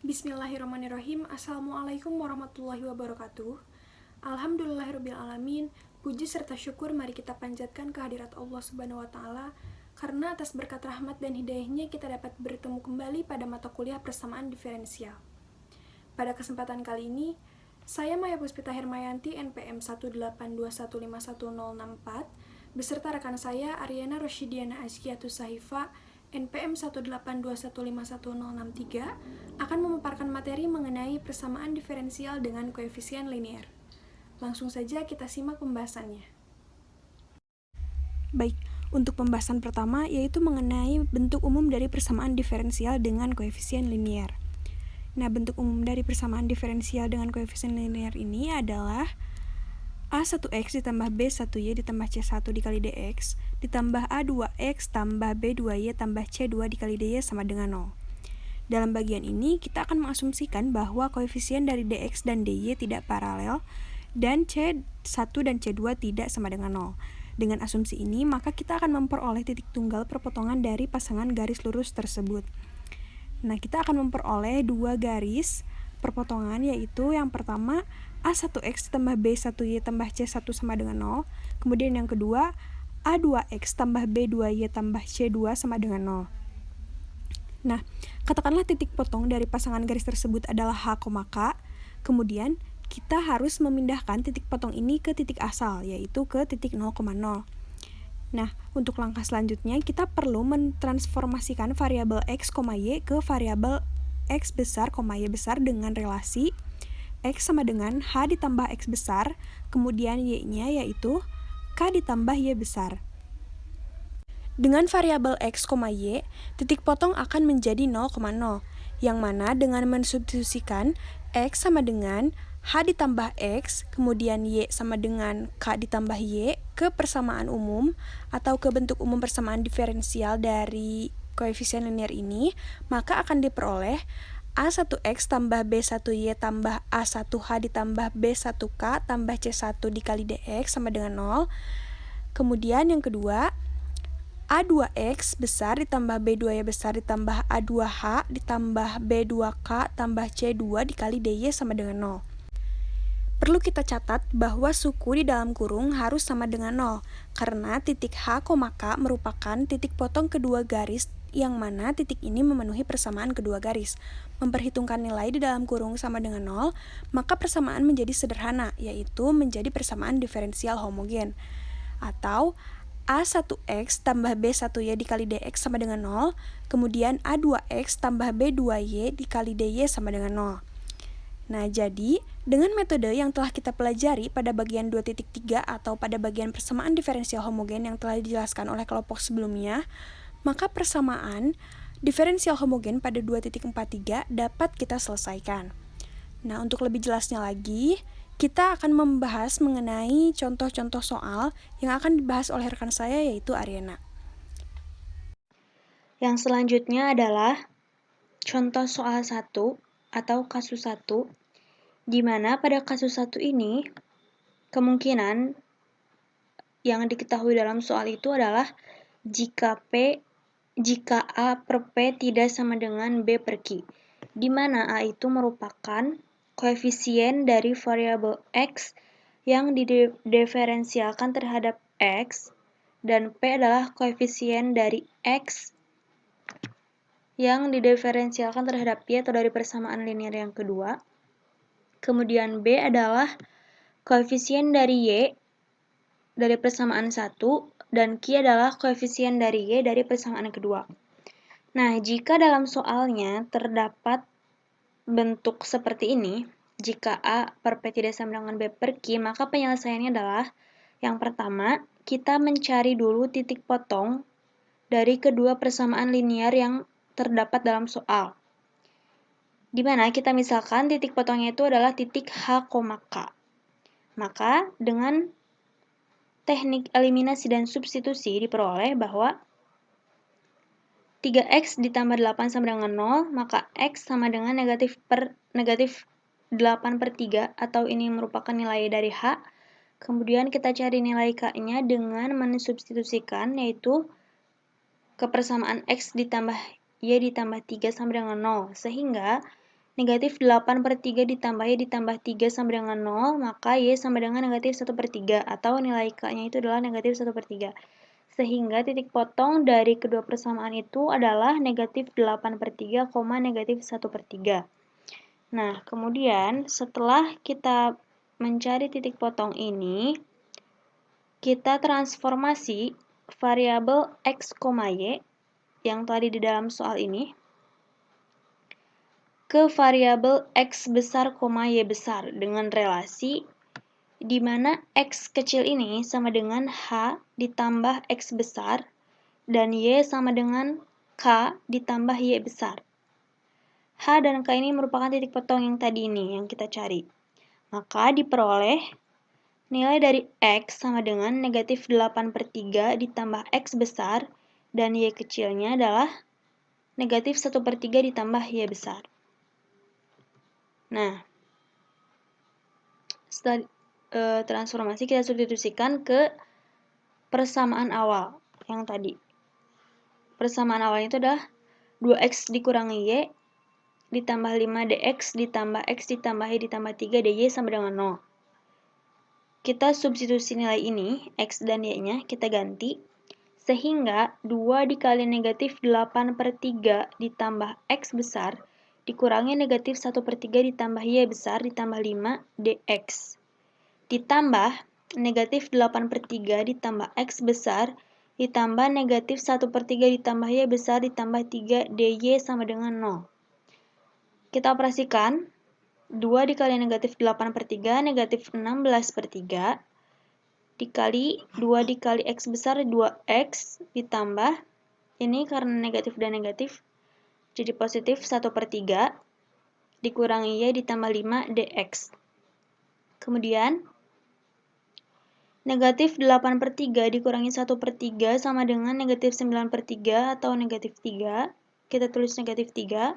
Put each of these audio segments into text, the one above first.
Bismillahirrahmanirrahim. Assalamualaikum warahmatullahi wabarakatuh. Alhamdulillahirrabbilalamin. Puji serta syukur mari kita panjatkan kehadirat Allah Subhanahu wa taala karena atas berkat rahmat dan hidayahnya kita dapat bertemu kembali pada mata kuliah persamaan diferensial. Pada kesempatan kali ini, saya Maya Puspita Hermayanti NPM 182151064 beserta rekan saya Aryana Roshidiana Azkiatus Sahifa NPM 182151063 akan memaparkan materi mengenai persamaan diferensial dengan koefisien linear. Langsung saja kita simak pembahasannya. Baik, untuk pembahasan pertama yaitu mengenai bentuk umum dari persamaan diferensial dengan koefisien linear. Nah, bentuk umum dari persamaan diferensial dengan koefisien linear ini adalah A1X ditambah B1Y ditambah C1 dikali DX ditambah A2X tambah B2Y tambah C2 dikali DY sama dengan 0. Dalam bagian ini, kita akan mengasumsikan bahwa koefisien dari DX dan DY tidak paralel dan C1 dan C2 tidak sama dengan 0. Dengan asumsi ini, maka kita akan memperoleh titik tunggal perpotongan dari pasangan garis lurus tersebut. Nah, kita akan memperoleh dua garis perpotongan, yaitu yang pertama A1X tambah B1Y tambah C1 sama dengan 0. Kemudian yang kedua A2X tambah B2Y tambah C2 sama dengan 0. Nah, katakanlah titik potong dari pasangan garis tersebut adalah H, K. Kemudian kita harus memindahkan titik potong ini ke titik asal, yaitu ke titik 0,0. Nah, untuk langkah selanjutnya kita perlu mentransformasikan variabel X, Y ke variabel X besar, Y besar dengan relasi X sama dengan H ditambah X besar, kemudian Y-nya yaitu K ditambah Y besar. Dengan variabel X, Y, titik potong akan menjadi 0,0, yang mana dengan mensubstitusikan X sama dengan H ditambah X, kemudian Y sama dengan K ditambah Y ke persamaan umum atau ke bentuk umum persamaan diferensial dari koefisien linear ini, maka akan diperoleh A1X tambah B1Y tambah A1H ditambah B1K tambah C1 dikali DX sama dengan 0. Kemudian yang kedua, A2X besar ditambah B2Y besar ditambah A2H ditambah B2K tambah C2 dikali DY sama dengan 0. Perlu kita catat bahwa suku di dalam kurung harus sama dengan 0, karena titik H, K merupakan titik potong kedua garis yang mana titik ini memenuhi persamaan kedua garis. Memperhitungkan nilai di dalam kurung sama dengan 0, maka persamaan menjadi sederhana, yaitu menjadi persamaan diferensial homogen. Atau A1X tambah B1Y dikali DX sama dengan 0, kemudian A2X tambah B2Y dikali DY sama dengan 0. Nah, jadi dengan metode yang telah kita pelajari pada bagian 2.3 atau pada bagian persamaan diferensial homogen yang telah dijelaskan oleh kelompok sebelumnya, maka persamaan diferensial homogen pada 2.43 dapat kita selesaikan. Nah, untuk lebih jelasnya lagi, kita akan membahas mengenai contoh-contoh soal yang akan dibahas oleh rekan saya yaitu Aryana. Yang selanjutnya adalah contoh soal 1 atau kasus 1, di mana pada kasus 1 ini kemungkinan yang diketahui dalam soal itu adalah jika A per P tidak sama dengan B per Q, di mana A itu merupakan koefisien dari variabel X yang didiferensialkan terhadap X, dan P adalah koefisien dari X yang didiferensialkan terhadap Y atau dari persamaan linear yang kedua. Kemudian B adalah koefisien dari Y dari persamaan 1, dan Q adalah koefisien dari Y dari persamaan kedua. Nah, jika dalam soalnya terdapat bentuk seperti ini, jika A per P tidak sama dengan B per Q, maka penyelesaiannya adalah yang pertama, kita mencari dulu titik potong dari kedua persamaan linear yang terdapat dalam soal. Di mana kita misalkan titik potongnya itu adalah titik H, K. Maka dengan teknik eliminasi dan substitusi diperoleh bahwa 3x ditambah 8 sama dengan 0, maka x sama dengan negatif 8 per 3, atau ini merupakan nilai dari H. Kemudian kita cari nilai K-nya dengan mensubstitusikan, yaitu kepersamaan X ditambah Y ditambah 3 sama dengan 0. Sehingga negatif 8/3 ditambah Y ditambah 3 sama dengan 0, maka Y sama dengan negatif 1/3, atau nilai K-nya itu adalah negatif 1/3. Sehingga titik potong dari kedua persamaan itu adalah negatif 8/3, negatif 1/3. Nah, kemudian setelah kita mencari titik potong ini, kita transformasi variabel X, Y yang tadi di dalam soal ini ke variabel X besar, Y besar dengan relasi di mana X kecil ini sama dengan H ditambah X besar dan Y sama dengan K ditambah Y besar. H dan K ini merupakan titik potong yang tadi ini yang kita cari. Maka diperoleh nilai dari X sama dengan negatif 8/3 ditambah X besar dan Y kecilnya adalah negatif 1/3 ditambah Y besar. Nah, setelah transformasi kita substitusikan ke persamaan awal yang tadi. Persamaan awalnya itu adalah 2X dikurangi Y ditambah 5DX ditambah X ditambah Y ditambah 3 DY sama dengan 0. Kita substitusi nilai ini, X dan Y-nya, kita ganti. Sehingga 2 dikali negatif 8/3 ditambah X besar dikurangi negatif 1/3 ditambah Y besar ditambah 5 DX. Ditambah negatif 8/3 ditambah X besar ditambah negatif 1/3 ditambah Y besar ditambah 3 DY sama dengan 0. Kita operasikan 2 dikali negatif 8/3 negatif 16/3 dikali 2 dikali X besar 2X ditambah ini karena negatif dan negatif jadi positif 1/3 dikurangi Y ditambah 5 DX. Kemudian negatif 8/3 dikurangi 1/3 sama dengan negatif 9/3 atau negatif 3. Kita tulis negatif 3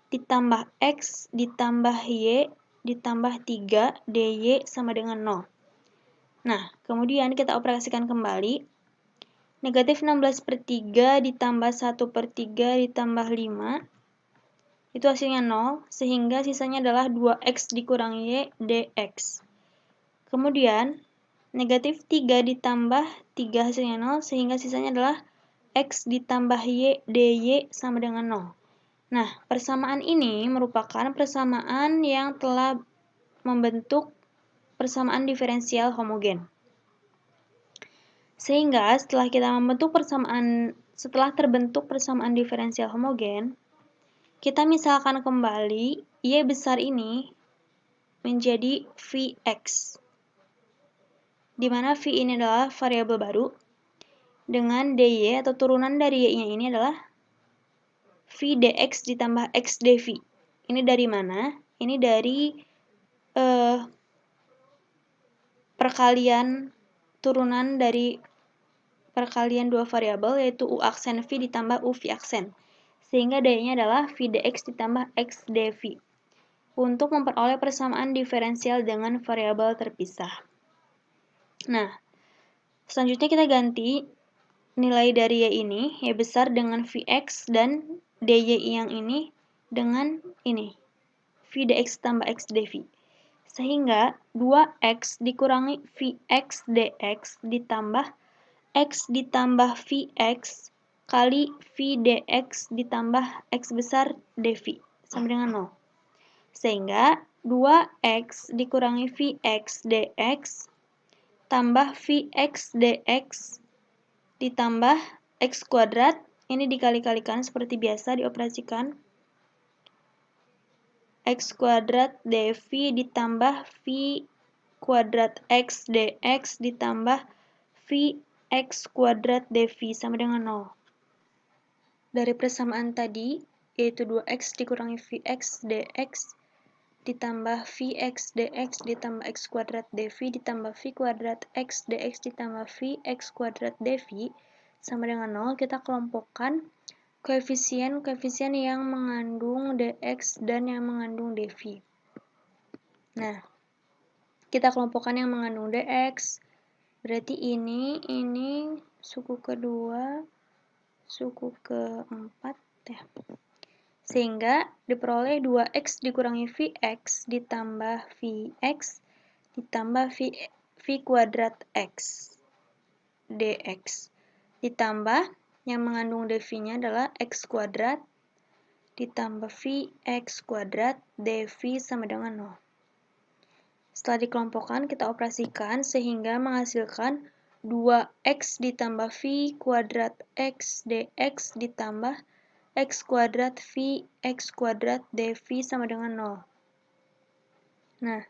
ditambah X ditambah Y ditambah 3 DY sama dengan 0. Nah, kemudian kita operasikan kembali. Negatif 16/3 ditambah 1/3 ditambah 5, itu hasilnya 0, sehingga sisanya adalah 2X dikurangi Y dx. Kemudian, negatif 3 ditambah 3 hasilnya 0, sehingga sisanya adalah X ditambah Y dy sama dengan 0. Nah, persamaan ini merupakan persamaan yang telah membentuk persamaan diferensial homogen. Sehingga setelah terbentuk persamaan diferensial homogen, kita misalkan kembali Y besar ini menjadi Vx. Di mana V ini adalah variabel baru dengan dy atau turunan dari Y-nya ini adalah V dx ditambah X dv. Ini dari mana? Ini dari perkalian turunan dari perkalian dua variabel yaitu U aksen V ditambah U V aksen. Sehingga daya-nya adalah V dx ditambah X dv. Untuk memperoleh persamaan diferensial dengan variabel terpisah. Nah, selanjutnya kita ganti nilai dari Y ini, Y besar dengan Vx dan dy yang ini dengan ini, V dx tambah X dv. Sehingga 2X dikurangi Vx dx ditambah X ditambah Vx kali V dx ditambah X besar dv sama dengan 0. Sehingga 2X dikurangi Vx dx tambah Vx dx ditambah X kuadrat, ini dikali-kalikan seperti biasa dioperasikan. X kuadrat dv ditambah V kuadrat X dx ditambah V X kuadrat dv sama dengan 0. Dari persamaan tadi, yaitu 2X dikurangi Vx dx ditambah Vx dx ditambah X kuadrat dv ditambah V kuadrat X dx ditambah V X kuadrat dv sama dengan 0, kita kelompokkan koefisien-koefisien yang mengandung dx dan yang mengandung dv. Nah, kita kelompokkan yang mengandung dx, berarti ini suku kedua, suku keempat ya. Sehingga diperoleh 2x dikurangi Vx ditambah Vx ditambah V kuadrat X dx. Ditambah yang mengandung dv-nya adalah x kuadrat ditambah Vx kuadrat dv sama dengan 0. Setelah dikelompokkan, kita operasikan sehingga menghasilkan 2x ditambah V kuadrat X dx ditambah x kuadrat Vx kuadrat dv sama dengan 0. Nah,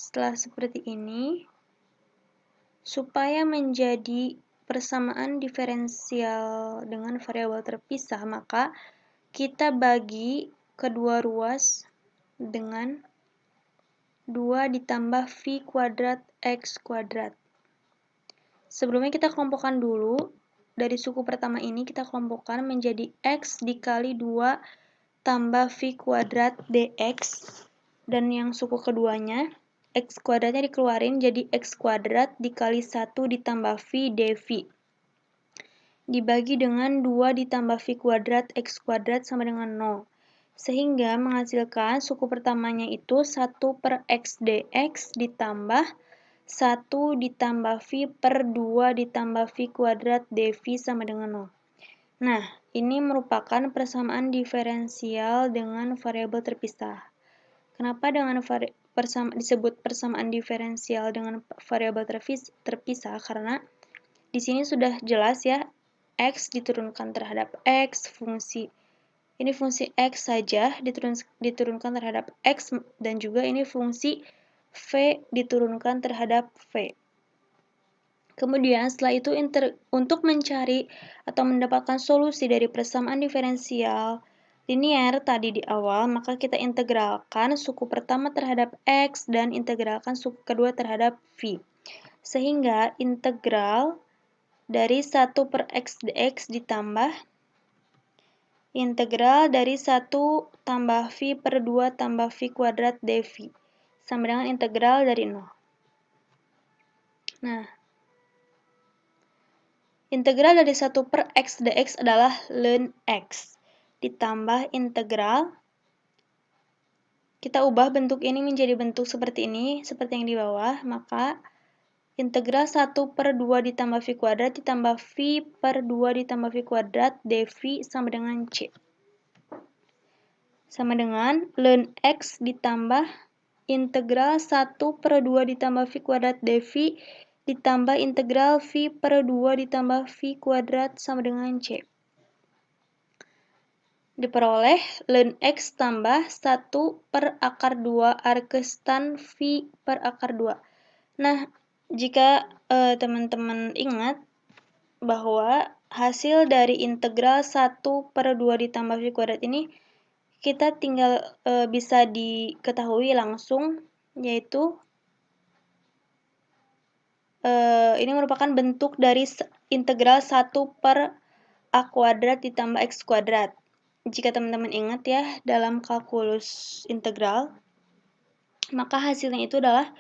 setelah seperti ini, supaya menjadi persamaan diferensial dengan variabel terpisah, maka kita bagi kedua ruas dengan 2 ditambah V kuadrat X kuadrat. Sebelumnya kita kelompokkan dulu, dari suku pertama ini kita kelompokkan menjadi X dikali 2 tambah V kuadrat dx, dan yang suku keduanya, X kuadratnya dikeluarin jadi X kuadrat dikali 1 ditambah V dv. Dibagi dengan 2 ditambah V kuadrat X kuadrat sama dengan 0. Sehingga menghasilkan suku pertamanya itu 1 per X dx ditambah 1 ditambah V per 2 ditambah V kuadrat dv sama dengan 0. Nah, ini merupakan persamaan diferensial dengan variabel terpisah. Kenapa disebut persamaan diferensial dengan variabel terpisah? Karena di sini sudah jelas ya, X diturunkan terhadap X, ini fungsi X saja diturunkan terhadap X, dan juga ini fungsi V diturunkan terhadap V. Kemudian setelah itu untuk mencari atau mendapatkan solusi dari persamaan diferensial linear tadi di awal, maka kita integralkan suku pertama terhadap X dan integralkan suku kedua terhadap V. Sehingga integral dari 1 per X dx ditambah integral dari 1 tambah V per 2 tambah V kuadrat dv sama dengan integral dari 0. Nah, integral dari 1 per X dx adalah ln X. Ditambah integral, kita ubah bentuk ini menjadi bentuk seperti ini, seperti yang di bawah, maka integral 1 per 2 ditambah V kuadrat ditambah V per 2 ditambah V kuadrat dv sama dengan C. Sama dengan ln X ditambah integral 1 per 2 ditambah V kuadrat dv ditambah integral V per 2 ditambah V kuadrat sama dengan C. Diperoleh ln X tambah 1 per akar 2 arctan V per akar 2. Nah, jika teman-teman ingat bahwa hasil dari integral 1 per 2 ditambah V kuadrat ini kita tinggal bisa diketahui langsung, yaitu ini merupakan bentuk dari integral 1 per A kuadrat ditambah X kuadrat. Jika teman-teman ingat ya, dalam kalkulus integral, maka hasilnya itu adalah,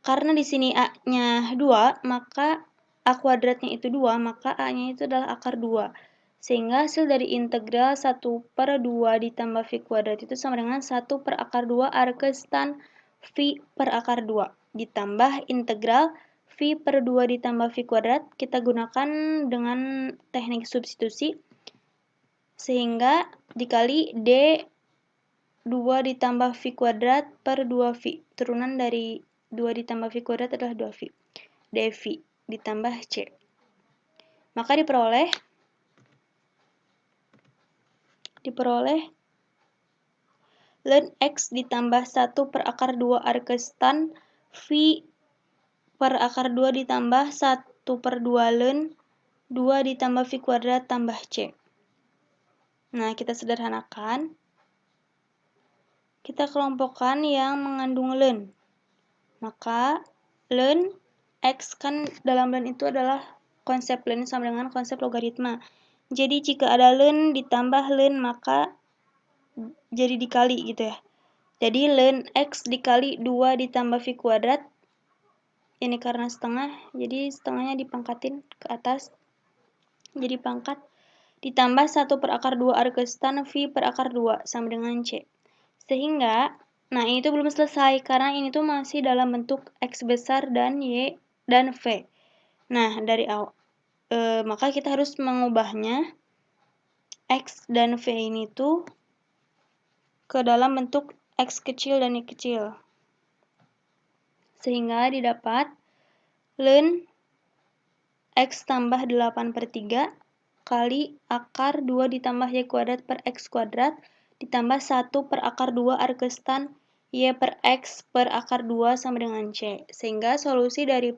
karena di sini A-nya 2, maka A kuadratnya itu 2, maka A-nya itu adalah akar 2. Sehingga hasil dari integral 1 per 2 ditambah V kuadrat itu sama dengan 1 per akar 2 arctan V per akar 2. Ditambah integral V per 2 ditambah V kuadrat, kita gunakan dengan teknik substitusi. Sehingga dikali D 2 ditambah V kuadrat per 2V. Turunan dari 2 ditambah V kuadrat adalah 2V. dV ditambah C. Maka diperoleh ln X ditambah 1 per akar 2 arctan V per akar 2 ditambah 1 per 2 ln 2 ditambah V kuadrat tambah C. Nah, kita sederhanakan. Kita kelompokkan yang mengandung ln. Maka ln X kan dalam ln itu adalah konsep ln sama dengan konsep logaritma. Jadi jika ada ln ditambah ln maka jadi dikali gitu ya. Jadi ln X dikali 2 ditambah V kuadrat. Ini karena setengah, jadi setengahnya dipangkatin ke atas. Jadi pangkat ditambah 1 per akar 2 argestan V per akar 2 sama dengan C. Sehingga, nah ini tuh belum selesai karena ini tuh masih dalam bentuk X besar dan Y dan V. Nah, maka kita harus mengubahnya X dan V ini tuh ke dalam bentuk X kecil dan Y kecil. Sehingga didapat ln X tambah 8/3 kali akar 2 ditambah Y kuadrat per X kuadrat ditambah 1 per akar 2 argestan Y per X per akar 2 sama dengan C. Sehingga solusi dari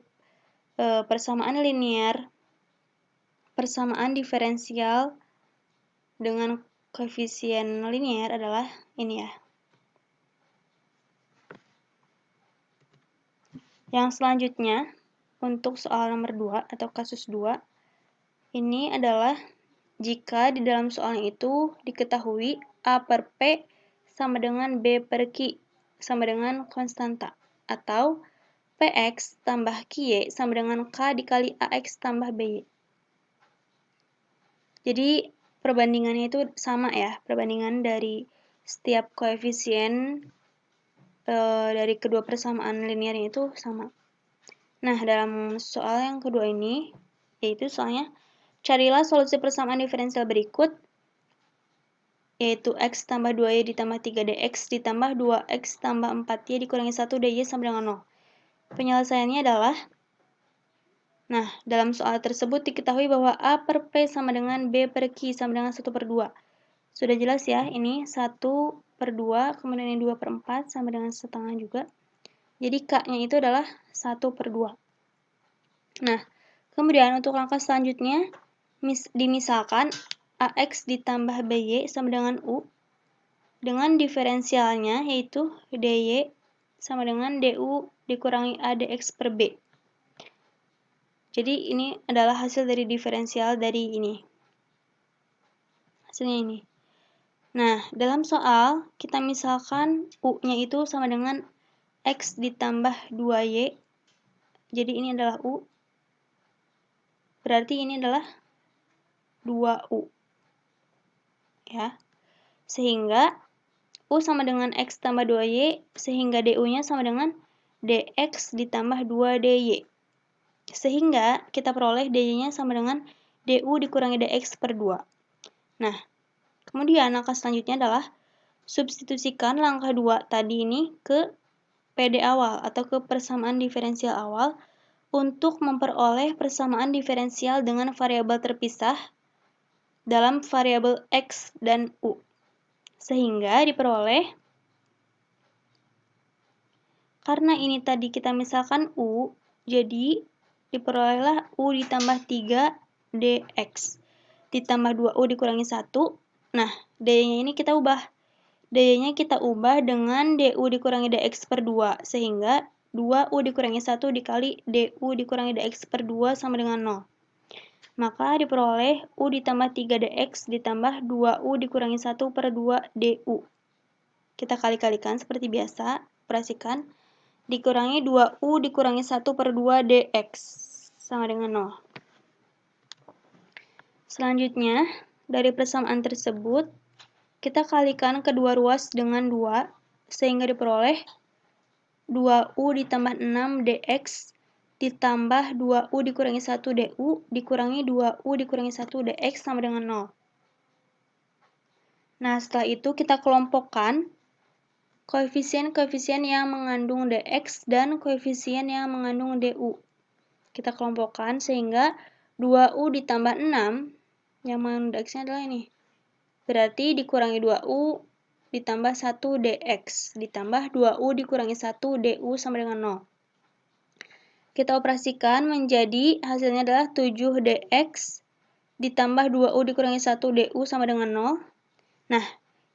persamaan linear, persamaan diferensial dengan koefisien linear adalah ini ya. Yang selanjutnya, untuk soal nomor 2 atau kasus 2, ini adalah jika di dalam soal itu diketahui A per P sama dengan B per Q sama dengan konstanta, atau Px tambah Qy sama dengan K dikali Ax tambah By. Jadi perbandingannya itu sama ya, perbandingan dari setiap koefisien dari kedua persamaan linearnya itu sama. Nah, dalam soal yang kedua ini, yaitu soalnya, carilah solusi persamaan diferensial berikut, yaitu X tambah 2Y ditambah 3DX ditambah 2X tambah 4Y dikurangi 1DY sama dengan 0. Penyelesaiannya adalah, nah, dalam soal tersebut diketahui bahwa A per P sama dengan B per Q sama dengan 1 per 2. Sudah jelas ya, ini 1 per 2, kemudian ini 2 per 4 sama dengan setengah juga. Jadi K-nya itu adalah 1 per 2. Nah, kemudian untuk langkah selanjutnya, dimisalkan AX ditambah BY sama dengan U, dengan diferensialnya yaitu DY sama dengan DU dikurangi A dx per B. Jadi ini adalah hasil dari diferensial dari ini. Hasilnya ini. Nah, dalam soal, kita misalkan U-nya itu sama dengan X ditambah 2Y. Jadi ini adalah U. Berarti ini adalah 2U. Ya. Sehingga U sama dengan X tambah 2Y, sehingga DU-nya sama dengan DX ditambah 2DY. Sehingga kita peroleh DY-nya sama dengan DU dikurangi DX per 2. Nah, kemudian langkah selanjutnya adalah substitusikan langkah 2 tadi ini ke PD awal atau ke persamaan diferensial awal untuk memperoleh persamaan diferensial dengan variabel terpisah dalam variabel X dan U. Sehingga diperoleh, karena ini tadi kita misalkan U, jadi diperolehlah U ditambah 3 dx ditambah 2U dikurangi 1. Nah, D-nya ini kita ubah. D-nya kita ubah dengan DU dikurangi dx per 2, sehingga 2U dikurangi 1 dikali DU dikurangi dx per 2 sama dengan 0. Maka diperoleh U ditambah 3 dx ditambah 2U dikurangi 1 per 2 DU. Kita kali-kalikan seperti biasa, operasikan. Dikurangi 2U dikurangi 1 per 2 dx sama dengan 0. Selanjutnya, dari persamaan tersebut, kita kalikan kedua ruas dengan 2, sehingga diperoleh 2U ditambah 6 dx ditambah 2U dikurangi 1 du dikurangi 2U dikurangi 1 dx sama dengan 0. Nah, setelah itu kita kelompokkan koefisien-koefisien yang mengandung dx dan koefisien yang mengandung du. Kita kelompokkan sehingga 2U ditambah 6, yang mengandung dx-nya adalah ini. Berarti dikurangi 2U ditambah 1 dx ditambah 2U dikurangi 1 du sama dengan 0. Kita operasikan menjadi hasilnya adalah 7 dx ditambah 2U dikurangi 1 du sama dengan 0. Nah,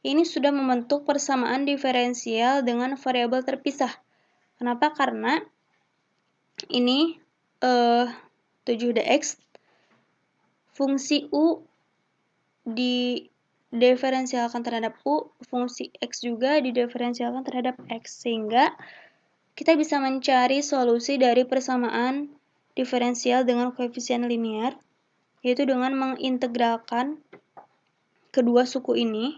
ini sudah membentuk persamaan diferensial dengan variabel terpisah. Kenapa? Karena ini 7 dx, fungsi U didiferensialkan terhadap U, fungsi X juga didiferensialkan terhadap X, sehingga kita bisa mencari solusi dari persamaan diferensial dengan koefisien linear, yaitu dengan mengintegralkan kedua suku ini.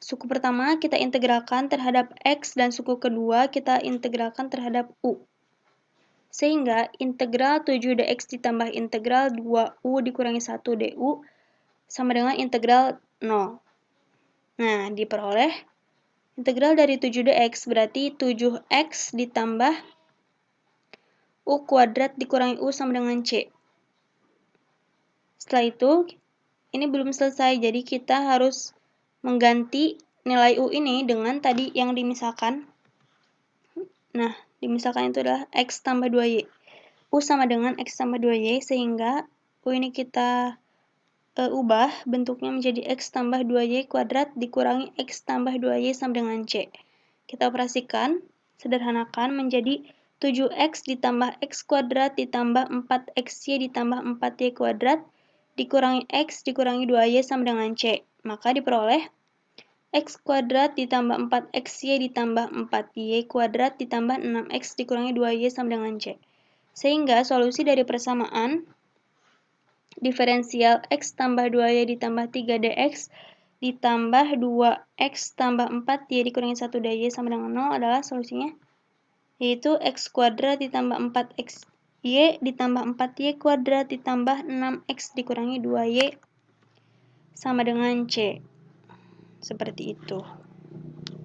Suku pertama kita integralkan terhadap X dan suku kedua kita integralkan terhadap U. Sehingga integral 7dx ditambah integral 2u dikurangi 1 du sama dengan integral 0. Nah, diperoleh integral dari 7dx berarti 7x ditambah u kuadrat dikurangi u sama dengan c. Setelah itu, ini belum selesai, jadi kita harus mengganti nilai u ini dengan tadi yang dimisahkan. Nah, dimisahkan itu adalah x tambah 2y. U sama dengan x tambah 2y, sehingga u ini kita ubah bentuknya menjadi x tambah 2y kuadrat dikurangi x tambah 2y sama dengan c. Kita operasikan, sederhanakan menjadi 7x ditambah x kuadrat ditambah 4xy ditambah 4y kuadrat dikurangi x dikurangi 2y sama dengan c. Maka diperoleh x kuadrat ditambah 4xy ditambah 4y kuadrat ditambah 6x dikurangi 2y sama dengan c. Sehingga solusi dari persamaan diferensial x tambah 2y ditambah 3dx ditambah 2x tambah 4y dikurangi 1dy sama dengan 0 adalah solusinya, yaitu x kuadrat ditambah 4xy ditambah 4y kuadrat ditambah 6x dikurangi 2y sama dengan c. Seperti itu.